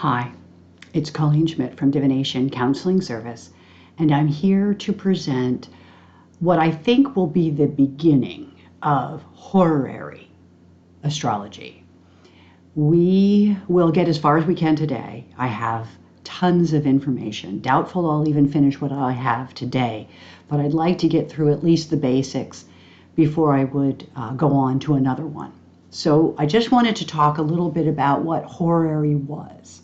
Hi, it's Colleen Schmidt from Divination Counseling Service, and I'm here to present what I think will be the beginning of horary astrology. We will get as far as we can today. I have tons of information. Doubtful I'll even finish what I have today, but I'd like to get through at least the basics before I would go on to another one. So I just wanted to talk a little bit about what horary was.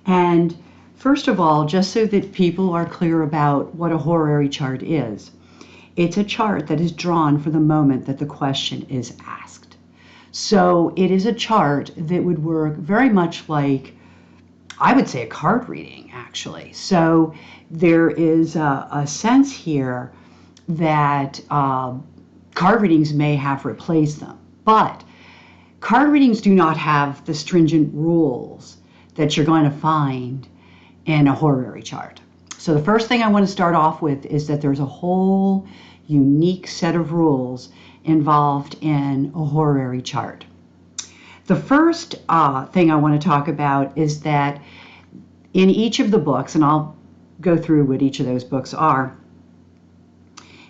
And first of all, just so that people are clear about what a horary chart is, it's a chart that is drawn for the moment that the question is asked. So it is a chart that would work very much like, I would say, a card reading, actually. So there is a sense here that card readings may have replaced them, but card readings do not have the stringent rules that you're going to find in a horary chart. So the first thing I want to start off with is that there's a whole unique set of rules involved in a horary chart. The first thing I want to talk about is that in each of the books, and I'll go through what each of those books are,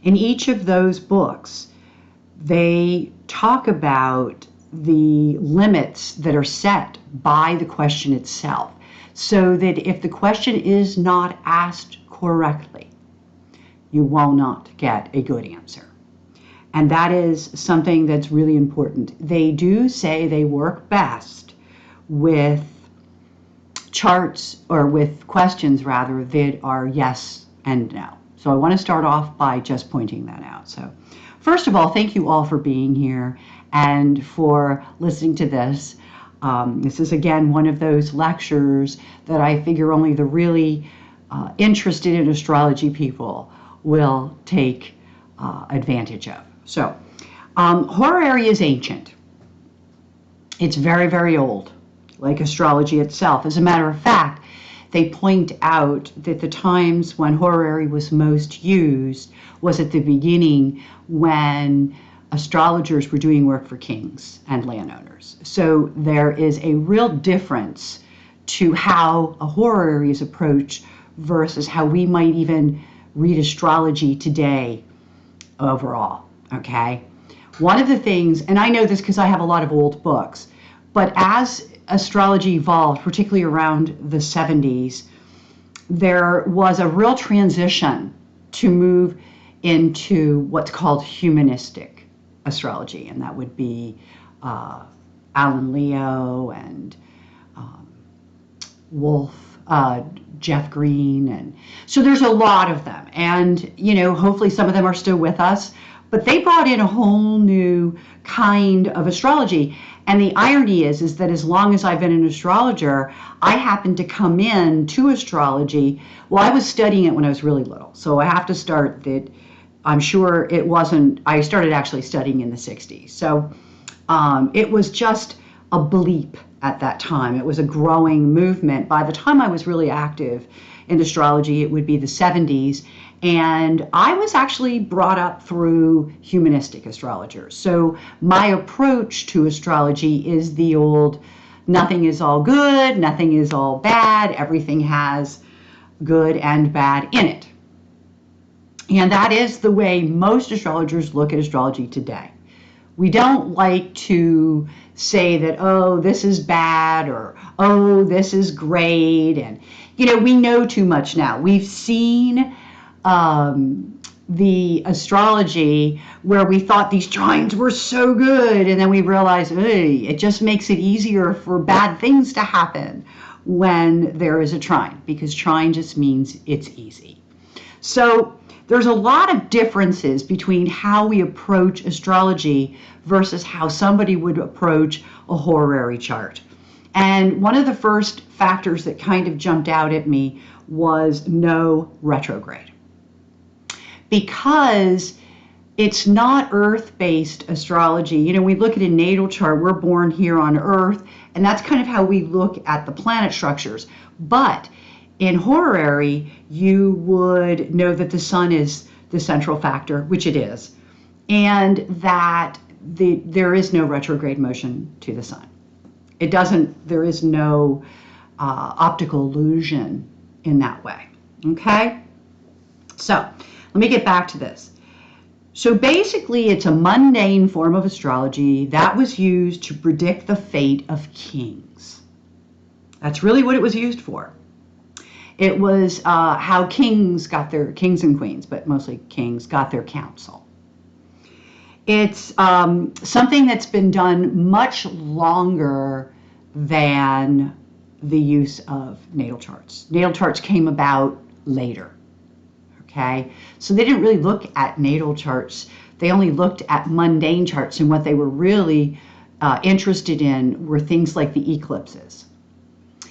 in each of those books, they talk about the limits that are set by the question itself, so that if the question is not asked correctly, you will not get a good answer. And that is something that's really important. They do say they work best with charts, or with questions rather, that are yes and no. So I want to start off by just pointing that out. So first of all, thank you all for being here and for listening to this. This is, again, one of those lectures that I figure only the really interested in astrology people will take advantage of. So, horary is ancient. It's very, very old, like astrology itself. As a matter of fact, they point out that the times when horary was most used was at the beginning, when astrologers were doing work for kings and landowners. So there is a real difference to how a horary is approached versus how we might even read astrology today overall, okay? One of the things, and I know this because I have a lot of old books, but as astrology evolved, particularly around the 70s, there was a real transition to move into what's called humanistic astrology, and that would be Alan Leo and Wolf, Jeff Green, and so there's a lot of them, and hopefully some of them are still with us, but they brought in a whole new kind of astrology. And the irony is that as long as I've been an astrologer, I happened to come in to astrology. Well, I was studying it when I was really little, so I have to start that I'm sure it wasn't, I started actually studying in the 60s. So it was just a bleep at that time. It was a growing movement. By the time I was really active in astrology, it would be the 70s. And I was actually brought up through humanistic astrologers. So my approach to astrology is the old, nothing is all good, nothing is all bad, everything has good and bad in it. And that is the way most astrologers look at astrology today. We don't like to say that, oh, this is bad, or, oh, this is great. And, we know too much now. We've seen the astrology where we thought these trines were so good, and then we realized, hey, it just makes it easier for bad things to happen when there is a trine, because trine just means it's easy. So there's a lot of differences between how we approach astrology versus how somebody would approach a horary chart. And one of the first factors that kind of jumped out at me was no retrograde. Because it's not Earth-based astrology. We look at a natal chart, we're born here on Earth, and that's kind of how we look at the planet structures. But in horary, you would know that the sun is the central factor, which it is, and that there is no retrograde motion to the sun. There is no optical illusion in that way. Okay? So, let me get back to this. So basically, it's a mundane form of astrology that was used to predict the fate of kings. That's really what it was used for. It was how kings and queens, but mostly kings, got their counsel. It's something that's been done much longer than the use of natal charts. Natal charts came about later. Okay, so they didn't really look at natal charts. They only looked at mundane charts, and what they were really interested in were things like the eclipses.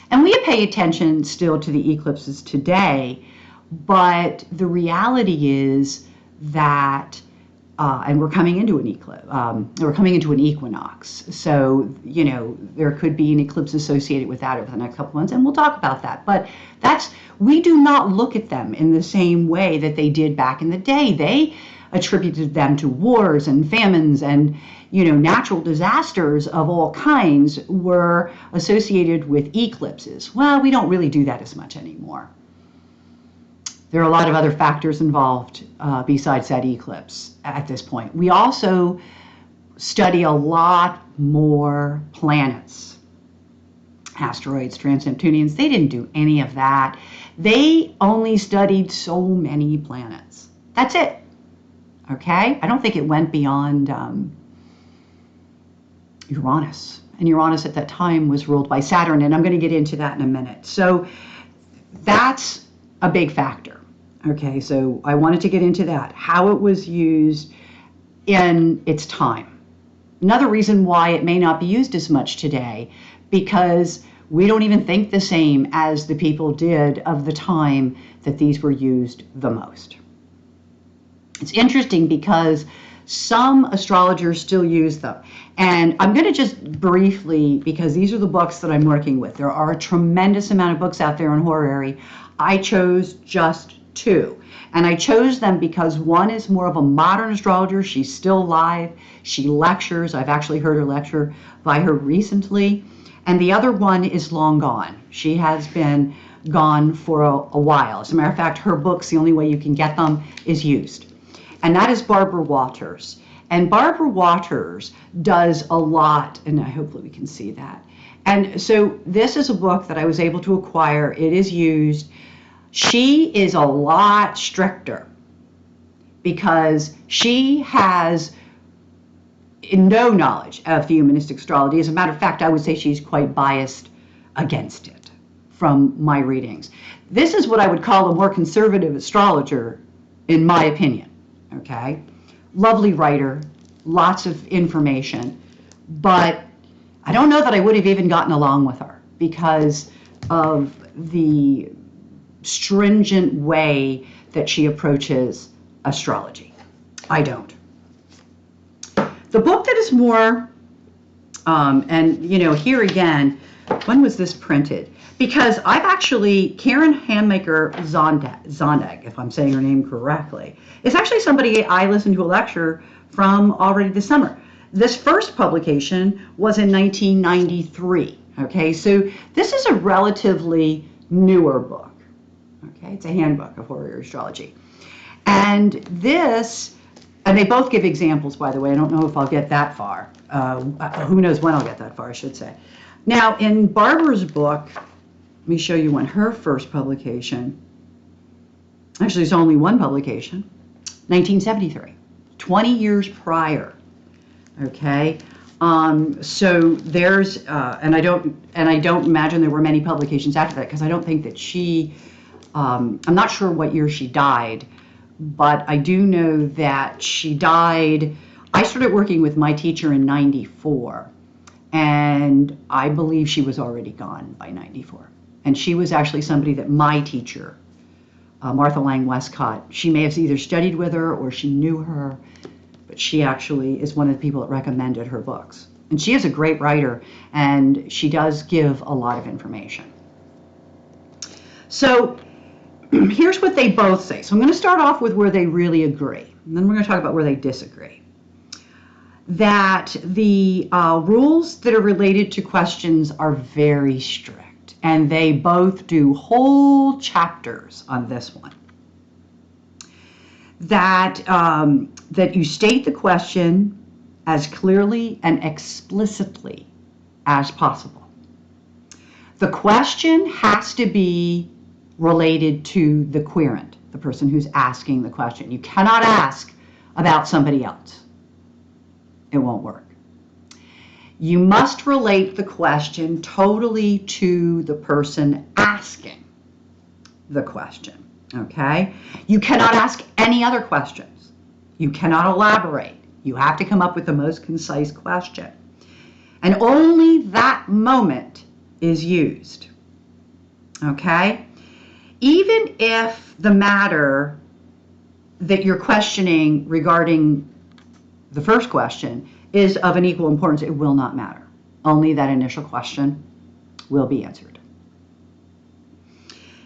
And we pay attention still to the eclipses today, but the reality is that, and we're coming into an eclipse, we're coming into an equinox. So, you know, there could be an eclipse associated with that over the next couple months, and we'll talk about that. But we do not look at them in the same way that they did back in the day. They attributed them to wars and famines, and, you know, natural disasters of all kinds were associated with eclipses. Well, we don't really do that as much anymore. There are a lot of other factors involved besides that eclipse at this point. We also study a lot more planets, asteroids, trans-Neptunians. They didn't do any of that. They only studied so many planets. That's it. Okay? I don't think it went beyond Uranus. And Uranus at that time was ruled by Saturn, and I'm going to get into that in a minute. So that's a big factor. Okay, so I wanted to get into that, how it was used in its time. Another reason why it may not be used as much today, because we don't even think the same as the people did of the time that these were used the most. It's interesting because some astrologers still use them. And I'm going to just briefly, because these are the books that I'm working with. There are a tremendous amount of books out there on Horary. I chose just two. And I chose them because one is more of a modern astrologer. She's still alive. She lectures. I've actually heard her lecture by her recently. And the other one is long gone. She has been gone for a while. As a matter of fact, her books, the only way you can get them is used. And that is Barbara Waters. And Barbara Waters does a lot, and hopefully we can see that. And so this is a book that I was able to acquire. It is used. She is a lot stricter because she has no knowledge of humanistic astrology. As a matter of fact, I would say she's quite biased against it from my readings. This is what I would call a more conservative astrologer, in my opinion. Okay? Lovely writer, lots of information, but I don't know that I would have even gotten along with her because of the stringent way that she approaches astrology. I don't. The book that is more, and you know, here again, when was this printed? Because I've actually, Karen Handmaker Zondag, if I'm saying her name correctly, is actually somebody I listened to a lecture from already this summer. This first publication was in 1993. Okay, so this is a relatively newer book. Okay, it's a handbook of Horary astrology. And this, and they both give examples, by the way. I don't know if I'll get that far. Who knows when I'll get that far, I should say. Now, in Barbara's book, let me show you when her first publication, actually there's only one publication, 1973, 20 years prior. Okay, so there's, and I don't imagine there were many publications after that because I don't think that she, I'm not sure what year she died, but I do know that she died, I started working with my teacher in 94, and I believe she was already gone by 94. And she was actually somebody that my teacher, Martha Lang Westcott, she may have either studied with her or she knew her, but she actually is one of the people that recommended her books. And she is a great writer, and she does give a lot of information. So here's what they both say. So I'm going to start off with where they really agree, and then we're going to talk about where they disagree. That the rules that are related to questions are very strict. and they both do whole chapters on this one. That you state the question as clearly and explicitly as possible. The question has to be related to the querent, the person who's asking the question. You cannot ask about somebody else. It won't work. You must relate the question totally to the person asking the question, okay? You cannot ask any other questions. You cannot elaborate. You have to come up with the most concise question. And only that moment is used, okay? Even if the matter that you're questioning regarding the first question is of an equal importance, it will not matter. Only that initial question will be answered.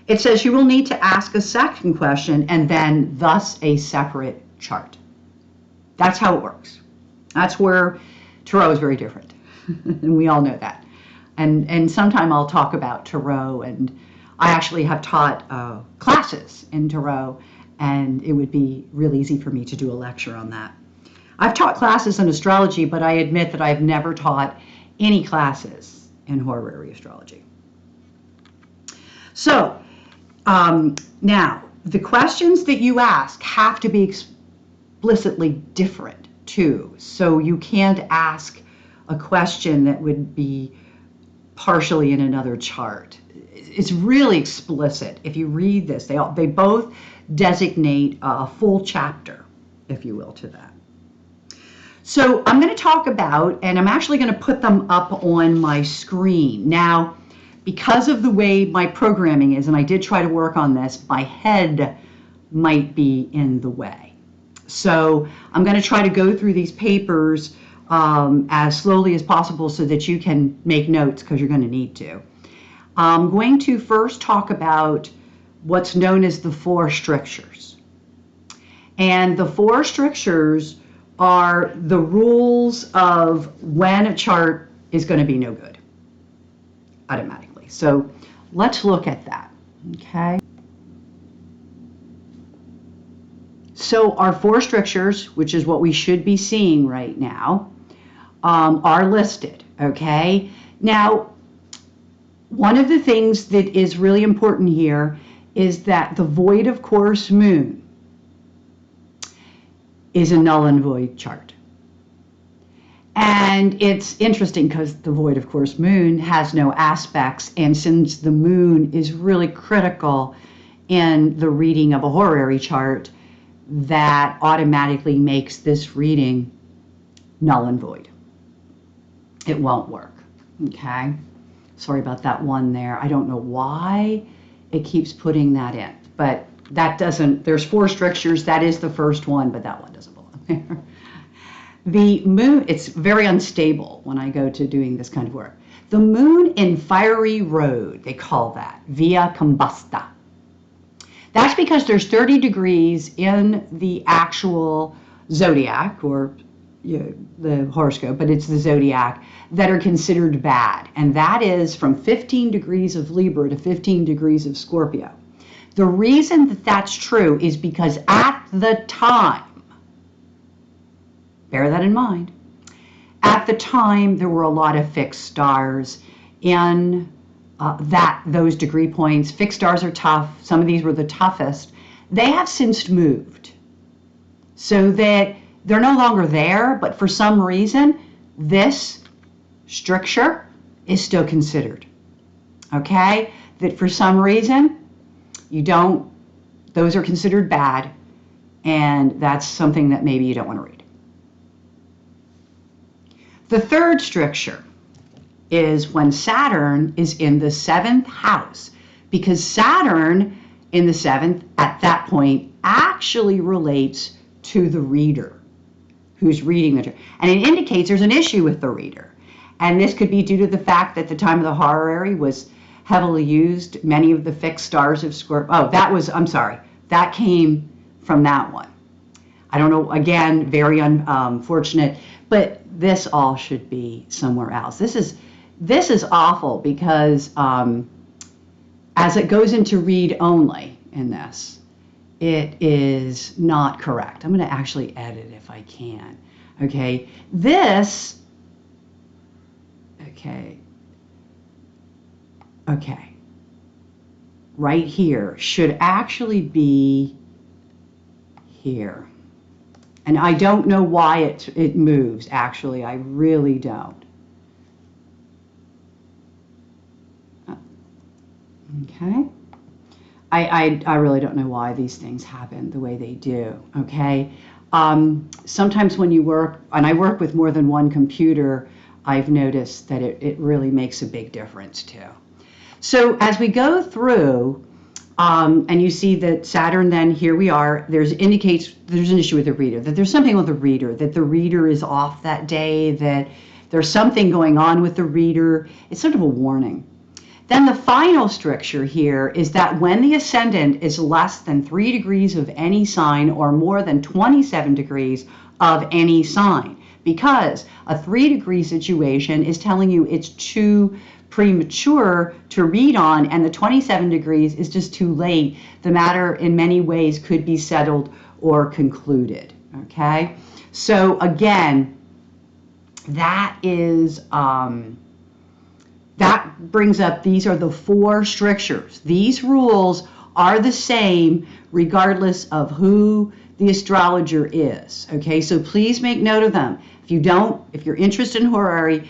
It says you will need to ask a second question and then thus a separate chart. That's how it works. That's where Tarot is very different. And we all know that. And sometime I'll talk about Tarot, and I actually have taught classes in Tarot, and it would be real easy for me to do a lecture on that. I've taught classes in astrology, but I admit that I've never taught any classes in horary astrology. So now, the questions that you ask have to be explicitly different too. So you can't ask a question that would be partially in another chart. It's really explicit. If you read this, they both designate a full chapter, if you will, to that. So I'm going to talk about, and I'm actually going to put them up on my screen. Now, because of the way my programming is, and I did try to work on this, my head might be in the way. So I'm going to try to go through these papers as slowly as possible so that you can make notes, because you're going to need to. I'm going to first talk about what's known as the 4 strictures. And the 4 strictures are the rules of when a chart is going to be no good automatically. So let's look at that, okay? So our 4 strictures, which is what we should be seeing right now, are listed, okay? Now, one of the things that is really important here is that the void of course moon is a null and void chart. And it's interesting because the void of course moon has no aspects, and since the moon is really critical in the reading of a horary chart, that automatically makes this reading null and void. It won't work, okay? Sorry about that one there. I don't know why it keeps putting that in, but that doesn't, there's 4 strictures, that is the first one, but that one doesn't belong there. The moon, it's very unstable when I go to doing this kind of work. The moon in fiery road, they call that, via combusta. That's because there's 30 degrees in the actual zodiac, or the horoscope, but it's the zodiac, that are considered bad. And that is from 15 degrees of Libra to 15 degrees of Scorpio. The reason that that's true is because at the time, bear that in mind, at the time there were a lot of fixed stars in those degree points. Fixed stars are tough. Some of these were the toughest. They have since moved so that they're no longer there, but for some reason, this stricture is still considered. Okay? That for some reason, those are considered bad, and that's something that maybe you don't want to read. The 3rd stricture is when Saturn is in the 7th house, because Saturn in the 7th at that point actually relates to the reader who's reading the chart. And it indicates there's an issue with the reader. And this could be due to the fact that the time of the horary was heavily used. Many of the fixed stars of Scorpio, that came from that one. I don't know, again, very unfortunate, but this all should be somewhere else. This is awful because as it goes into read only in this, it is not correct. I'm going to actually edit if I can. Okay, this, okay, right here should actually be here. And I don't know why it moves, actually. I really don't. Okay. I really don't know why these things happen the way they do, okay? Sometimes when you work, and I work with more than one computer, I've noticed that it really makes a big difference too. So as we go through, and you see that Saturn, then here we are, indicates there's an issue with the reader, that there's something with the reader, that the reader is off that day, that there's something going on with the reader. It's sort of a warning. Then the final stricture here is that when the ascendant is less than 3 degrees of any sign or more than 27 degrees of any sign, because a 3-degree situation is telling you it's too premature to read on, and the 27 degrees is just too late. The matter in many ways could be settled or concluded. Okay, so again, that is that brings up, these are the 4 strictures. These rules are the same regardless of who the astrologer is. Okay, so please make note of them. If you're interested in horary,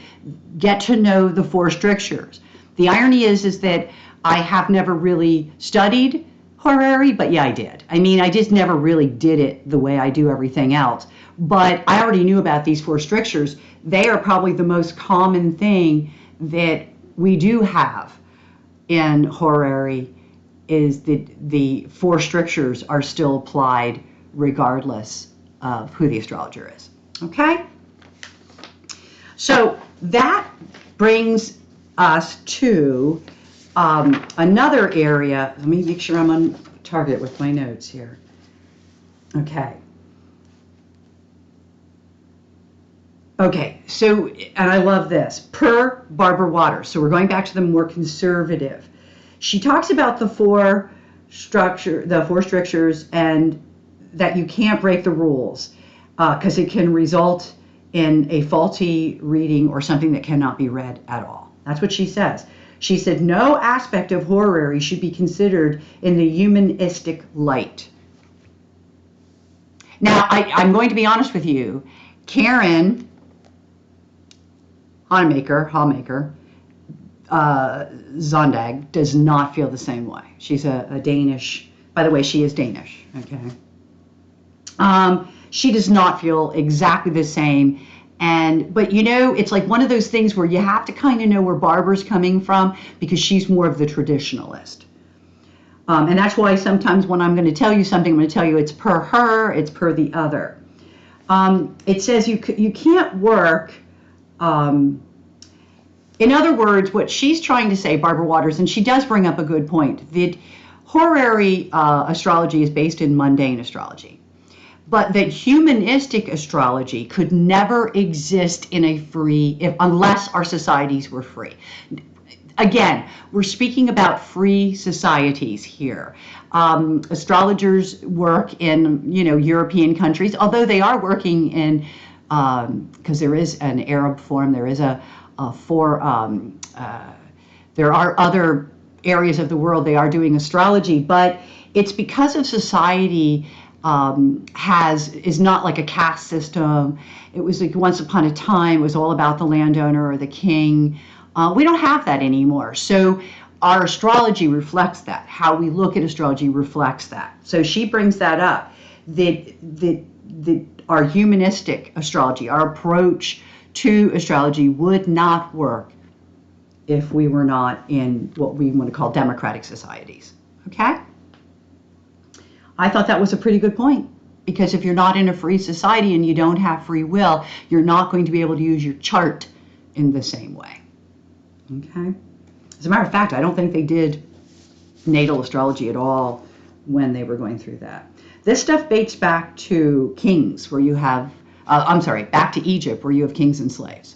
get to know the 4 strictures. The irony is that I have never really studied horary, but yeah, I did. I mean, I just never really did it the way I do everything else. But I already knew about these 4 strictures. They are probably the most common thing that we do have in horary, is that the 4 strictures are still applied regardless of who the astrologer is. Okay? So that brings us to another area. Let me make sure I'm on target with my notes here. Okay. Okay, so, and I love this, per Barbara Waters. So we're going back to the more conservative. She talks about the 4 strictures, and that you can't break the rules because it can result in a faulty reading or something that cannot be read at all. That's what she says. She said, no aspect of horary should be considered in the humanistic light. Now, I'm going to be honest with you. Karen Hallmaker, Zondag, does not feel the same way. She's a Danish, by the way, she is Danish, okay? She does not feel exactly the same. But you know, it's like one of those things where you have to kind of know where Barbara's coming from, because she's more of the traditionalist. And that's why sometimes when I'm going to tell you something, I'm going to tell you it's per her, it's per the other. It says you can't work. In other words, what she's trying to say, Barbara Waters, and she does bring up a good point, that horary astrology is based in mundane astrology, but that humanistic astrology could never exist in a unless our societies were free. Again, we're speaking about free societies here. Astrologers work in, European countries, although they are working in, because there is an Arab form, there is there are other areas of the world they are doing astrology, but it's because of society is not like a caste system. It was like once upon a time, it was all about the landowner or the king. We don't have that anymore. So our astrology reflects that. How we look at astrology reflects that. So she brings that up, that our humanistic astrology, our approach to astrology would not work if we were not in what we want to call democratic societies. Okay? I thought that was a pretty good point, because if you're not in a free society and you don't have free will, you're not going to be able to use your chart in the same way. Okay? As a matter of fact, I don't think they did natal astrology at all when they were going through that. This stuff dates back to kings, where you have, back to Egypt, where you have kings and slaves.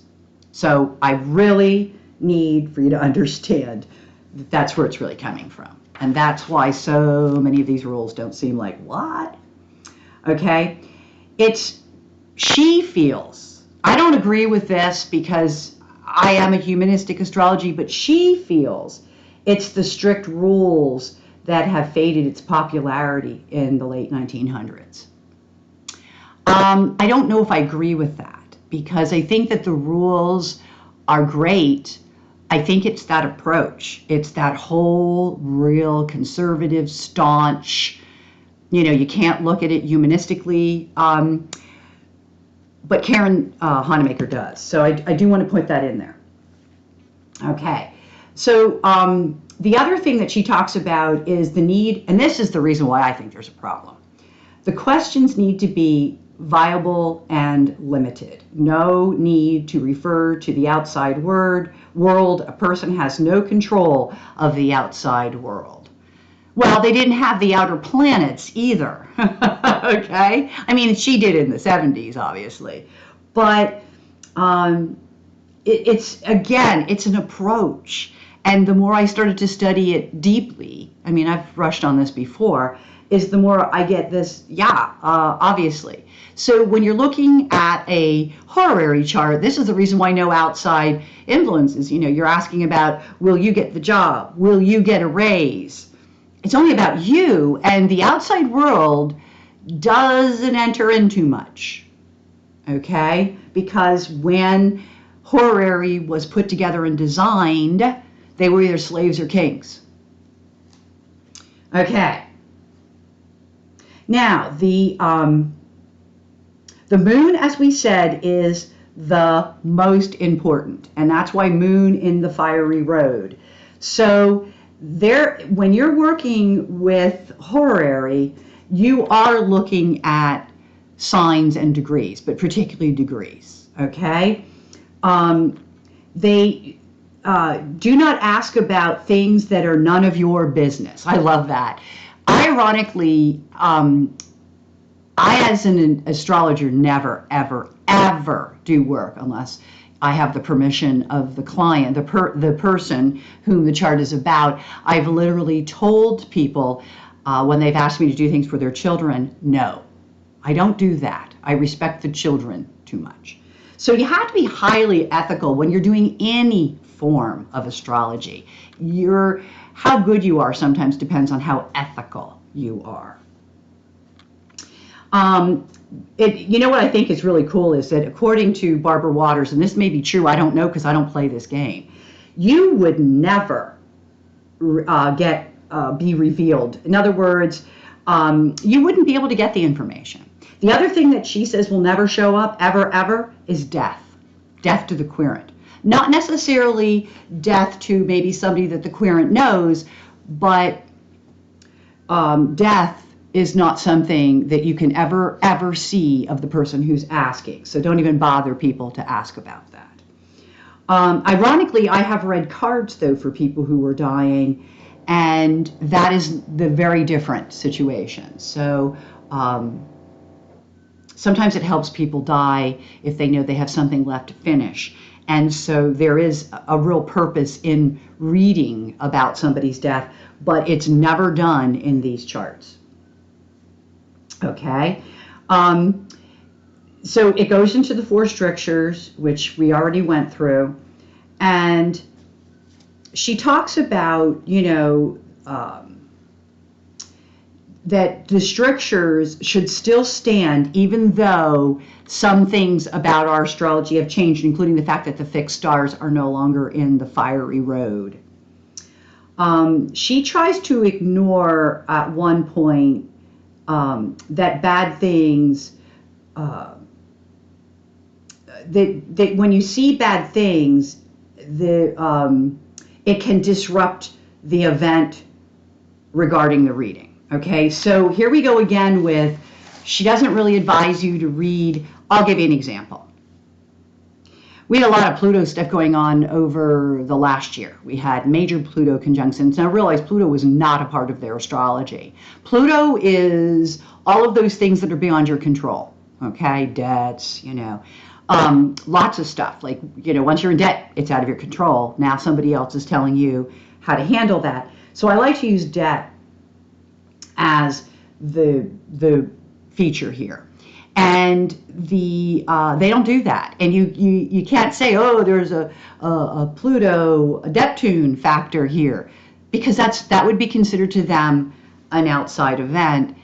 So I really need for you to understand That's where it's really coming from. And that's why so many of these rules don't seem like, what? Okay? She feels, I don't agree with this because I am a humanistic astrology, but she feels it's the strict rules that have faded its popularity in the late 1900s. I don't know if I agree with that, because I think that the rules are great. I think it's that approach. It's that whole real conservative, staunch, you can't look at it humanistically. But Karen Honemaker does. So I do want to put that in there. Okay. So the other thing that she talks about is the need, and this is the reason why I think there's a problem. The questions need to be viable and limited. No need to refer to the outside world. A person has no control of the outside world. Well, they didn't have the outer planets either. Okay? I mean, she did in the 70s, obviously. But it's an approach. And the more I started to study it deeply, I mean, I've rushed on this before, is the more I get this, obviously. So when you're looking at a horary chart, this is the reason why no outside influences. You're asking about, will you get the job? Will you get a raise? It's only about you, and the outside world doesn't enter into much, okay? Because when horary was put together and designed, they were either slaves or kings. Okay. Now, the moon, as we said, is the most important, and that's why moon in the fiery road. So when you're working with horary, you are looking at signs and degrees, but particularly degrees, okay? They do not ask about things that are none of your business. I love that. Ironically, I, as an astrologer, never, ever, ever do work unless I have the permission of the client, the person whom the chart is about. I've literally told people when they've asked me to do things for their children, no, I don't do that. I respect the children too much. So you have to be highly ethical when you're doing any form of astrology. How good you are sometimes depends on how ethical you are. What I think is really cool is that according to Barbara Waters, and this may be true, I don't know because I don't play this game, you would never be revealed. In other words, you wouldn't be able to get the information. The other thing that she says will never show up, ever, ever, is death. Death to the querent. Not necessarily death to maybe somebody that the querent knows, but death is not something that you can ever see of the person who's asking. So don't even bother people to ask about that. Ironically, I have read cards, though, for people who were dying, and that is the very different situation. So sometimes it helps people die if they know they have something left to finish. And so there is a real purpose in reading about somebody's death, but it's never done in these charts. Okay, so it goes into the 4 strictures, which we already went through, and she talks about, that the strictures should still stand even though some things about our astrology have changed, including the fact that the fixed stars are no longer in the fiery road. She tries to ignore at one point that bad things, that when you see bad things, it can disrupt the event regarding the reading. Okay, so here we go again with, she doesn't really advise you to read. I'll give you an example. We had a lot of Pluto stuff going on over the last year. We had major Pluto conjunctions. Now realize Pluto was not a part of their astrology. Pluto is all of those things that are beyond your control. Okay, debts, lots of stuff. Like, once you're in debt, it's out of your control. Now somebody else is telling you how to handle that. So I like to use debt as the feature here. And they don't do that. And you can't say, oh, there's a Pluto, a Neptune factor here, because that would be considered to them an outside event,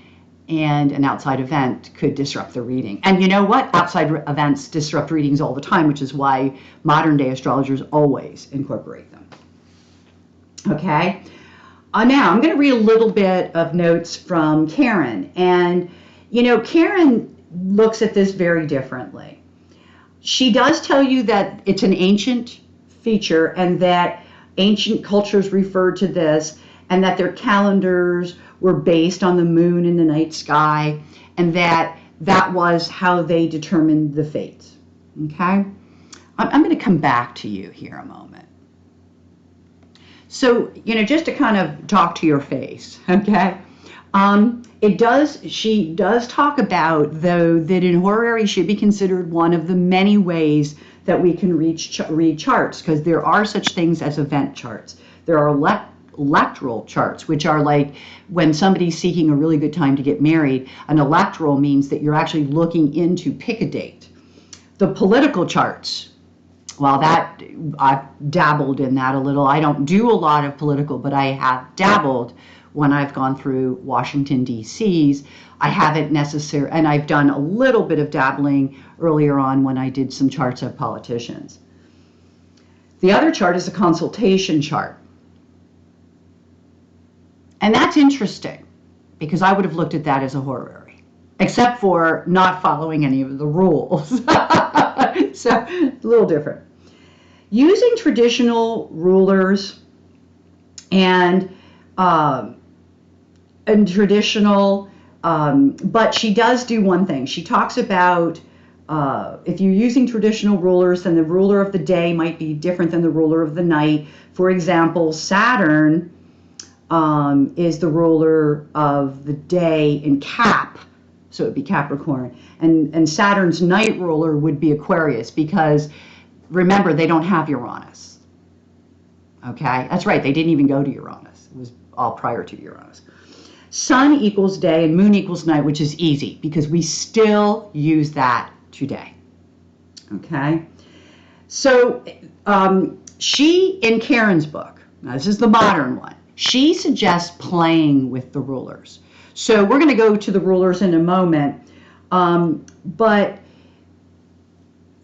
and an outside event could disrupt the reading. And you know what? Outside events disrupt readings all the time, which is why modern day astrologers always incorporate them. Okay? Now I'm going to read a little bit of notes from Karen. And, you know, Karen looks at this very differently. She does tell you that it's an ancient feature and that ancient cultures referred to this, and that their calendars were based on the moon in the night sky, and that was how they determined the fates. Okay? I'm going to come back to you here a moment. So, you know, just to kind of talk to your face, okay? She does talk about, though, that in horary should be considered one of the many ways that we can read charts, because there are such things as event charts. There are electoral charts, which are like when somebody's seeking a really good time to get married. An electoral means that you're actually looking into pick a date. The political charts, well, that I've dabbled in that a little. I don't do a lot of political, but I have dabbled when I've gone through Washington, D.C.'s. I haven't necessarily, and I've done a little bit of dabbling earlier on when I did some charts of politicians. The other chart is a consultation chart. And that's interesting, because I would have looked at that as a horary, except for not following any of the rules. So, a little different. Using traditional rulers and traditional, but she does do one thing. She talks about if you're using traditional rulers, then the ruler of the day might be different than the ruler of the night. For example, Saturn is the ruler of the day in Cap, so it would be Capricorn. And Saturn's night ruler would be Aquarius, because remember, they don't have Uranus. Okay, that's right, they didn't even go to Uranus. It was all prior to Uranus. Sun equals day and moon equals night, which is easy because we still use that today. Okay, so she, in Karen's book, now this is the modern one, she suggests playing with the rulers. So we're going to go to the rulers in a moment, but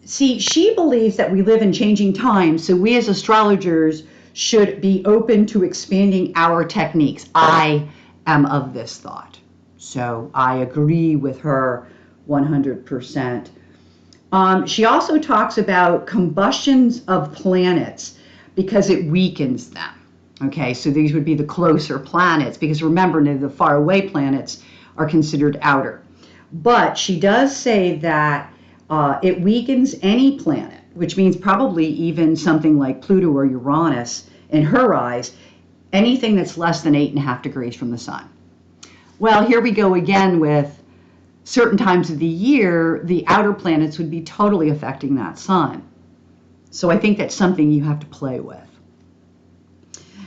see, she believes that we live in changing times, so we as astrologers should be open to expanding our techniques. I am of this thought, so I agree with her 100%. She also talks about combustions of planets because it weakens them. Okay, so these would be the closer planets, because remember, the far away planets are considered outer. But she does say that it weakens any planet, which means probably even something like Pluto or Uranus, in her eyes, anything that's less than 8.5 degrees from the sun. Well, here we go again with certain times of the year, the outer planets would be totally affecting that sun. So I think that's something you have to play with.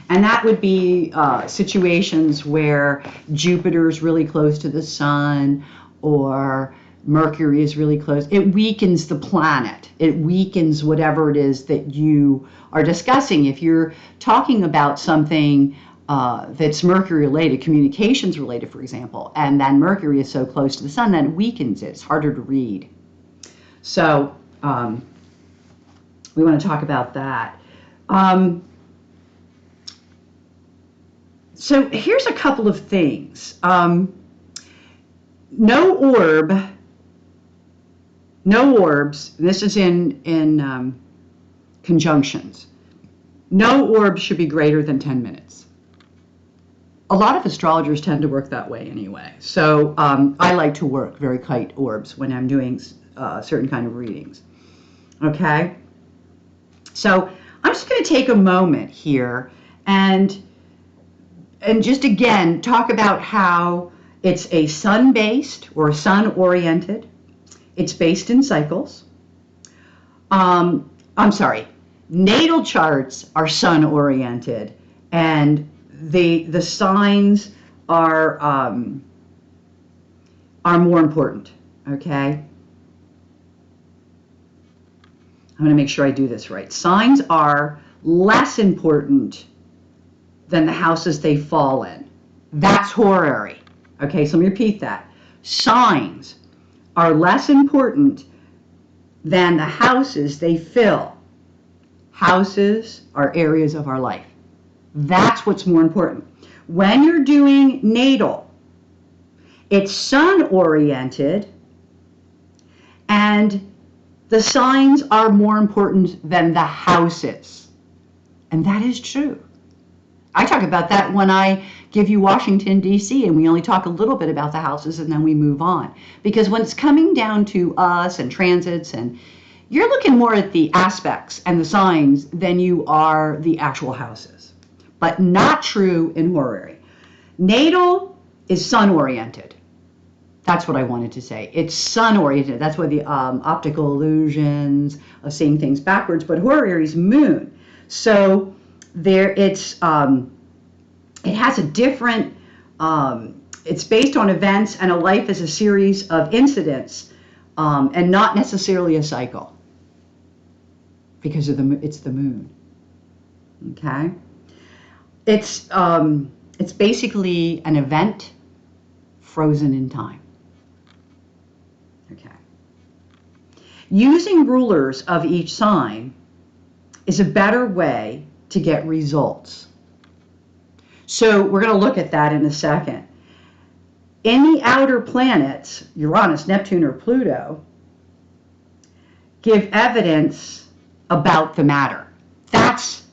And that would be situations where Jupiter is really close to the sun, or Mercury is really close. It weakens the planet. It weakens whatever it is that you are discussing. If you're talking about something that's Mercury related, communications related, for example, and then Mercury is so close to the sun, then it weakens it. It's harder to read. So we want to talk about that. So here's a couple of things. No orbs, this is in conjunctions. No orbs should be greater than 10 minutes. A lot of astrologers tend to work that way anyway. So I like to work very tight orbs when I'm doing certain kind of readings. Okay? So I'm just going to take a moment here and just again talk about how it's a sun-based or sun-oriented. It's based in cycles. I'm sorry, natal charts are sun-oriented and the signs are more important. Okay, I'm going to make sure I do this right. Signs are less important than the houses they fall in. That's horary. Okay, so let me repeat that. Signs are less important than the houses they fill. Houses are areas of our life. That's what's more important. When you're doing natal, it's sun-oriented, and the signs are more important than the houses. And that is true. I talk about that when I give you Washington, D.C., and we only talk a little bit about the houses and then we move on. Because when it's coming down to us and transits, and you're looking more at the aspects and the signs than you are the actual houses. But not true in horary. Natal is sun-oriented. That's what I wanted to say. It's sun-oriented. That's why the optical illusions of seeing things backwards. But horary is moon. So there, it has a different. It's based on events, and a life is a series of incidents, and not necessarily a cycle. Because of it's the moon. Okay. It's basically an event frozen in time. Okay. Using rulers of each sign is a better way to get results. So we're going to look at that in a second. In the outer planets, Uranus, Neptune, or Pluto, give evidence about the matter. That's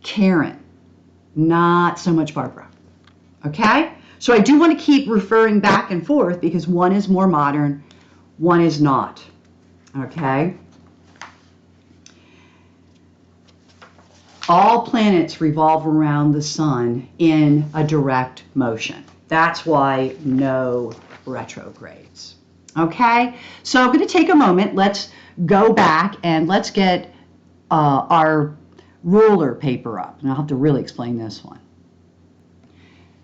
Karen, not so much Barbara. Okay? So I do want to keep referring back and forth because one is more modern, one is not. Okay? All planets revolve around the sun in a direct motion. That's why no retrogrades. Okay? So I'm going to take a moment. Let's go back and let's get our ruler paper up. And I'll have to really explain this one.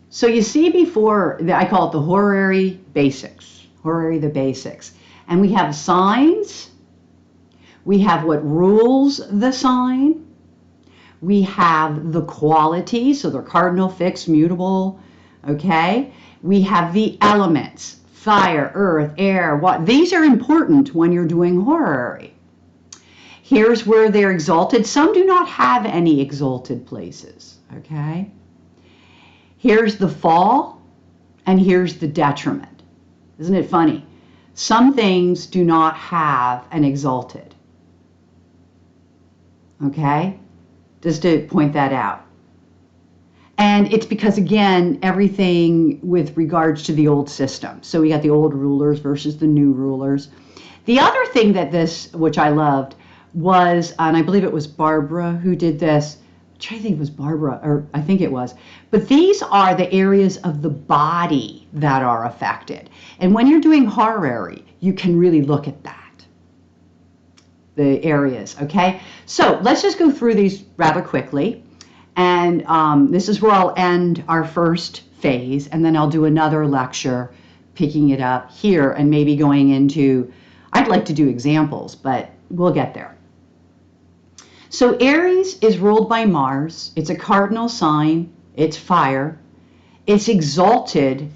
So you see before, I call it the horary basics. Horary, the basics. And we have signs. We have what rules the sign. We have the qualities, so they're cardinal, fixed, mutable. Okay? We have the elements, fire, earth, air, water. These are important when you're doing horary. Here's where they're exalted. Some do not have any exalted places. Okay? Here's the fall, and here's the detriment. Isn't it funny? Some things do not have an exalted. Okay? Just to point that out. And it's because, again, everything with regards to the old system. So we got the old rulers versus the new rulers. The other thing that this, which I loved, was, and I believe it was Barbara who did this, I'm trying to think it was Barbara, or I think it was. But these are the areas of the body that are affected. And when you're doing horary, you can really look at that. The areas, okay? So let's just go through these rather quickly. And this is where I'll end our first phase. And then I'll do another lecture picking it up here and maybe going into, I'd like to do examples, but we'll get there. So Aries is ruled by Mars. It's a cardinal sign. It's fire. It's exalted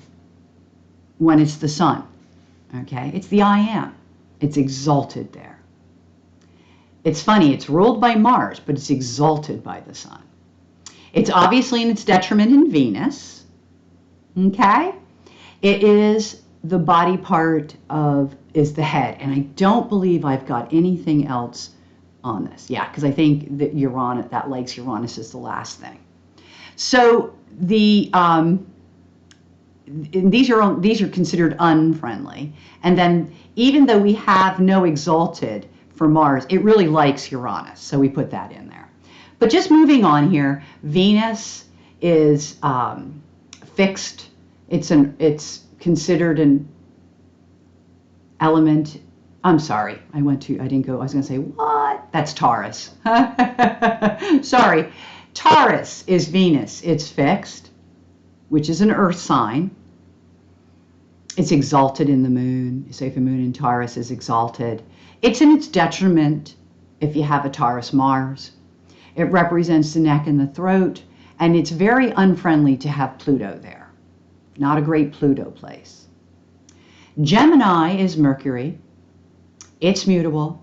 when it's the sun. Okay? It's the I am. It's exalted there. It's funny. It's ruled by Mars, but it's exalted by the sun. It's obviously in its detriment in Venus. Okay? It is the body part of, is the head. And I don't believe I've got anything else on this. Yeah, because I think that Uranus, that likes Uranus is the last thing. So the these are considered unfriendly. And then even though we have no exalted for Mars, it really likes Uranus. So we put that in there. But just moving on here, Venus is fixed. It's considered an element. I'm sorry, I was going to say, what? That's Taurus. Sorry. Taurus is Venus. It's fixed, which is an earth sign. It's exalted in the moon. So if a moon in Taurus is exalted, it's in its detriment if you have a Taurus Mars. It represents the neck and the throat, and it's very unfriendly to have Pluto there. Not a great Pluto place. Gemini is Mercury. It's mutable.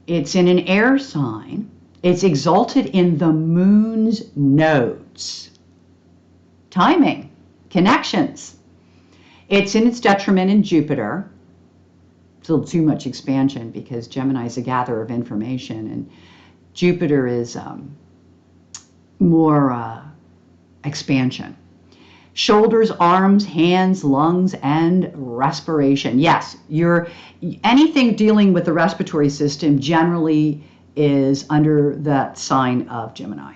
It's in an air sign. It's exalted in the moon's nodes. Timing, connections. It's in its detriment in Jupiter. It's a little too much expansion because Gemini is a gatherer of information, and Jupiter is more expansion. Shoulders, arms, hands, lungs, and respiration. Yes, anything dealing with the respiratory system generally is under that sign of Gemini.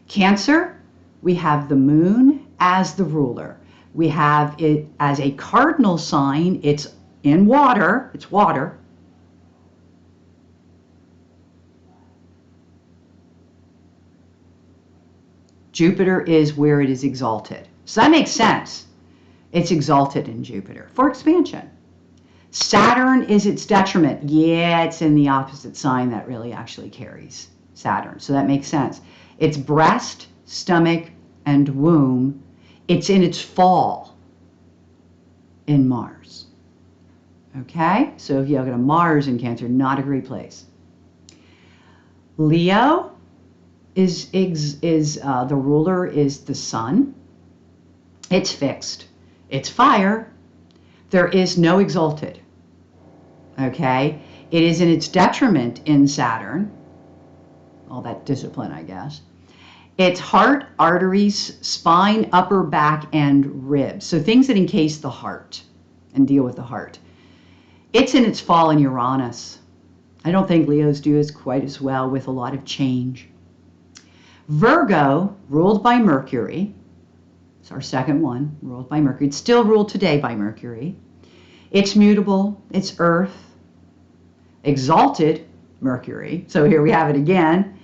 Cancer, we have the moon as the ruler. We have it as a cardinal sign. It's in water. It's water. Jupiter is where it is exalted. So that makes sense. It's exalted in Jupiter for expansion. Saturn is its detriment. Yeah, it's in the opposite sign that really actually carries Saturn. So that makes sense. It's breast, stomach, and womb. It's in its fall in Mars. Okay? So if you have a Mars in Cancer, not a great place. Leo is the ruler is the sun. It's fixed. It's fire. There is no exalted. Okay? It is in its detriment in Saturn. All that discipline, I guess. It's heart, arteries, spine, upper back, and ribs. So things that encase the heart and deal with the heart. It's in its fall in Uranus. I don't think Leos do as quite as well with a lot of change. Virgo, ruled by Mercury. It's our second one, ruled by Mercury. It's still ruled today by Mercury. It's mutable. It's earth. Exalted Mercury. So here we have it again.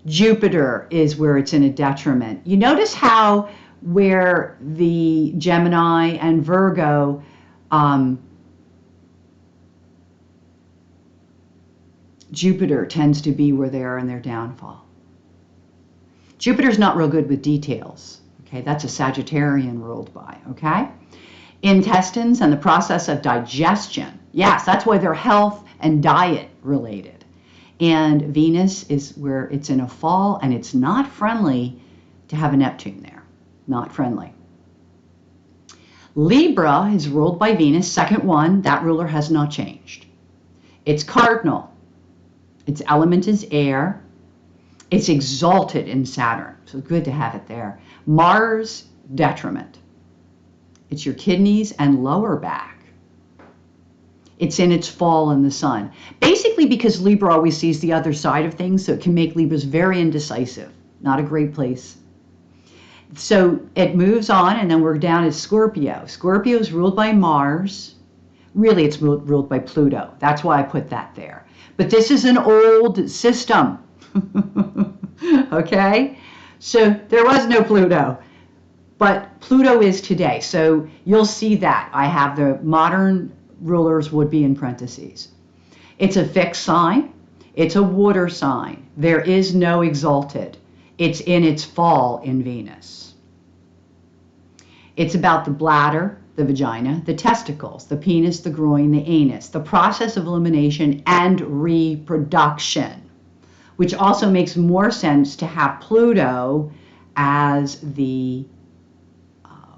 Jupiter is where it's in a detriment. You notice how where the Gemini and Virgo Jupiter tends to be where they are in their downfall. Jupiter's not real good with details. Okay, that's a Sagittarian ruled by, okay? Intestines and the process of digestion. Yes, that's why they're health and diet related. And Venus is where it's in a fall, and it's not friendly to have a Neptune there. Not friendly. Libra is ruled by Venus, second one. That ruler has not changed. It's cardinal. Its element is air. It's exalted in Saturn, so good to have it there. Mars, detriment. It's your kidneys and lower back. It's in its fall in the sun. Basically because Libra always sees the other side of things, so it can make Libras very indecisive. Not a great place. So it moves on, and then we're down at Scorpio. Scorpio is ruled by Mars. Really, it's ruled by Pluto. That's why I put that there. But this is an old system. Okay? So there was no Pluto. But Pluto is today. So you'll see that. I have the modern rulers would be in parentheses. It's a fixed sign. It's a water sign. There is no exalted. It's in its fall in Venus. It's about the bladder, the vagina, the testicles, the penis, the groin, the anus, the process of elimination and reproduction, which also makes more sense to have Pluto as the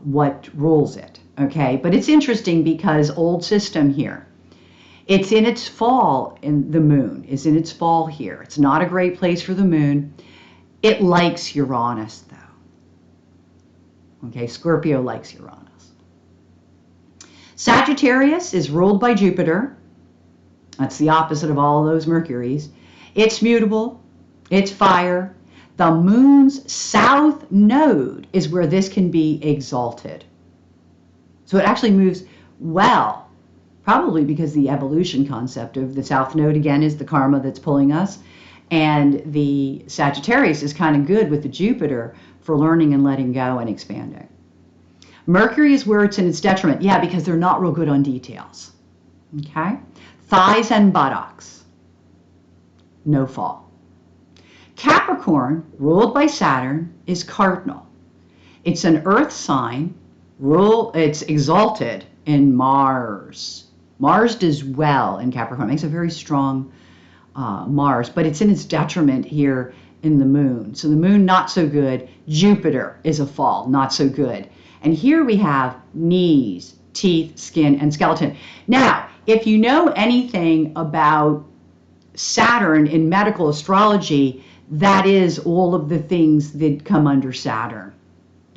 what rules it. Okay, but it's interesting because old system here. It's in its fall in the moon, is in its fall here. It's not a great place for the moon. It likes Uranus though. Okay, Scorpio likes Uranus. Sagittarius is ruled by Jupiter. That's the opposite of all those Mercuries. It's mutable. It's fire. The moon's south node is where this can be exalted. So it actually moves well, probably because the evolution concept of the south node, again, is the karma that's pulling us. And the Sagittarius is kind of good with the Jupiter for learning and letting go and expanding. Mercury is where it's in its detriment. Yeah, because they're not real good on details. Okay? Thighs and buttocks. No fall. Capricorn, ruled by Saturn, is cardinal. It's an earth sign. It's exalted in Mars. Mars does well in Capricorn. It makes a very strong Mars, but it's in its detriment here in the moon. So the moon, not so good. Jupiter is a fall, not so good. And here we have knees, teeth, skin, and skeleton. Now, if you know anything about Saturn in medical astrology, that is all of the things that come under Saturn.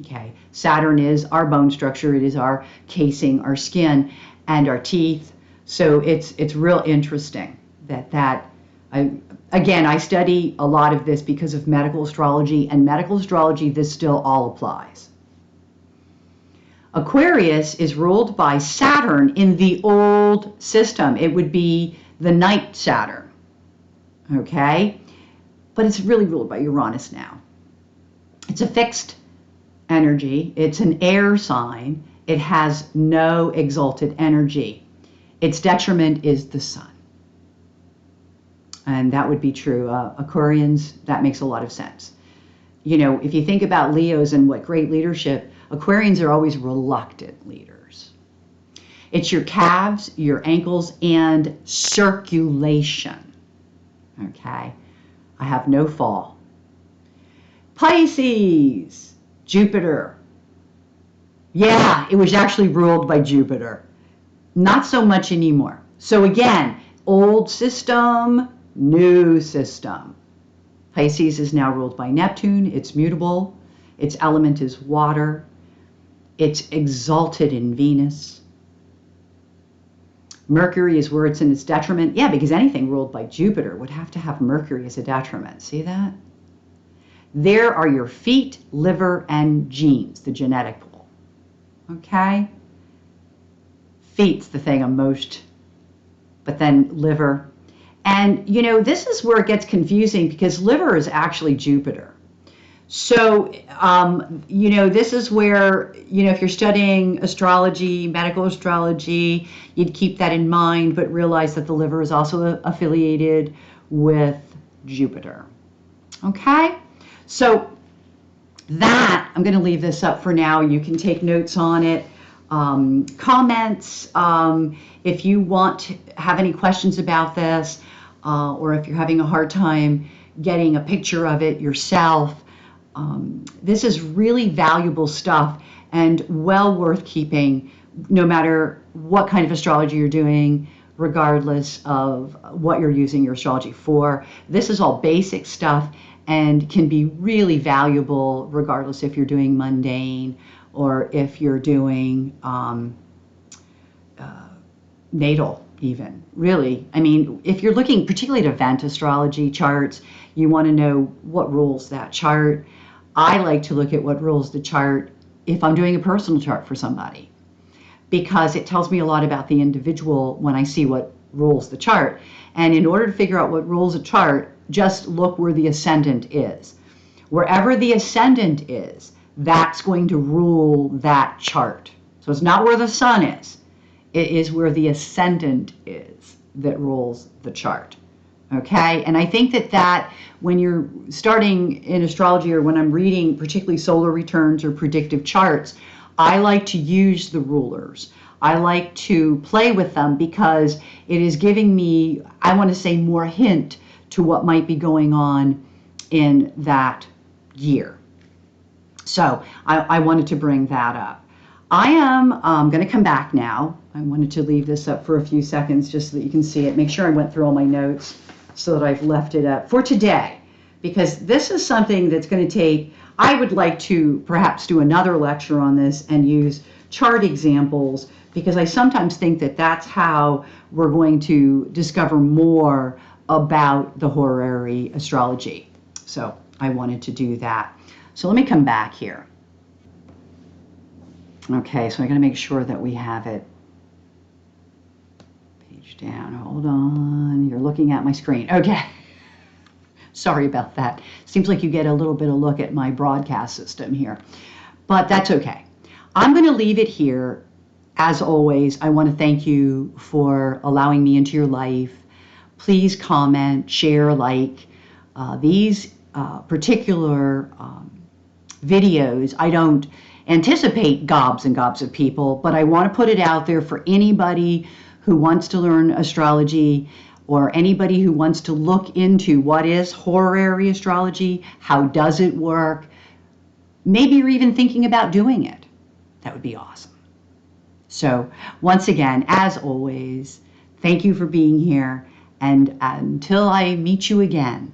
Okay, Saturn is our bone structure. It is our casing, our skin, and our teeth. So it's real interesting that I study a lot of this because of medical astrology, and medical astrology, this still all applies. Aquarius is ruled by Saturn in the old system. It would be the night Saturn, okay? But it's really ruled by Uranus now. It's a fixed energy. It's an air sign. It has no exalted energy. Its detriment is the sun. And that would be true. Aquarians, that makes a lot of sense. You know, if you think about Leos and what great leadership, Aquarians are always reluctant leaders. It's your calves, your ankles, and circulation. Okay? I have no fall. Pisces, Jupiter. Yeah, it was actually ruled by Jupiter. Not so much anymore. So again, old system, new system. Pisces is now ruled by Neptune. It's mutable. Its element is water. It's exalted in Venus. Mercury is where it's in its detriment. Yeah, because anything ruled by Jupiter would have to have Mercury as a detriment. See that? There are your feet, liver, and genes, the genetic pool. Okay? Feet's the thing I'm most, but then liver. And, you know, this is where it gets confusing because liver is actually Jupiter. So, you know, this is where, you know, if you're studying astrology, medical astrology, you'd keep that in mind, but realize that the liver is also affiliated with Jupiter. Okay? So that, I'm going to leave this up for now. You can take notes on it. Comments, if you want to have any questions about this, or if you're having a hard time getting a picture of it yourself. This is really valuable stuff and well worth keeping no matter what kind of astrology you're doing, regardless of what you're using your astrology for. This is all basic stuff and can be really valuable regardless if you're doing mundane or if you're doing natal even. Really, I mean, if you're looking particularly at event astrology charts, you want to know what rules that chart. I like to look at what rules the chart if I'm doing a personal chart for somebody, because it tells me a lot about the individual when I see what rules the chart. And in order to figure out what rules a chart, just look where the ascendant is. Wherever the ascendant is, that's going to rule that chart. So it's not where the sun is. It is where the ascendant is that rules the chart. Okay? And I think that when you're starting in astrology or when I'm reading particularly solar returns or predictive charts, I like to use the rulers. I like to play with them because it is giving me, I want to say, more hint to what might be going on in that year. So I wanted to bring that up. I am going to come back now. I wanted to leave this up for a few seconds just so that you can see it. Make sure I went through all my notes so that I've left it up for today, because this is something that's going to take, I would like to perhaps do another lecture on this and use chart examples, because I sometimes think that that's how we're going to discover more about the horary astrology. So I wanted to do that. So let me come back here. Okay, so I'm going to make sure that we have it. Page down. Hold on. You're looking at my screen. Okay. Sorry about that. Seems like you get a little bit of look at my broadcast system here, but that's okay. I'm going to leave it here. As always, I want to thank you for allowing me into your life. Please comment, share, like these particular videos. I don't anticipate gobs and gobs of people, but I want to put it out there for anybody who wants to learn astrology or anybody who wants to look into what is horary astrology, how does it work. Maybe you're even thinking about doing it. That would be awesome. So once again, as always, thank you for being here. And until I meet you again,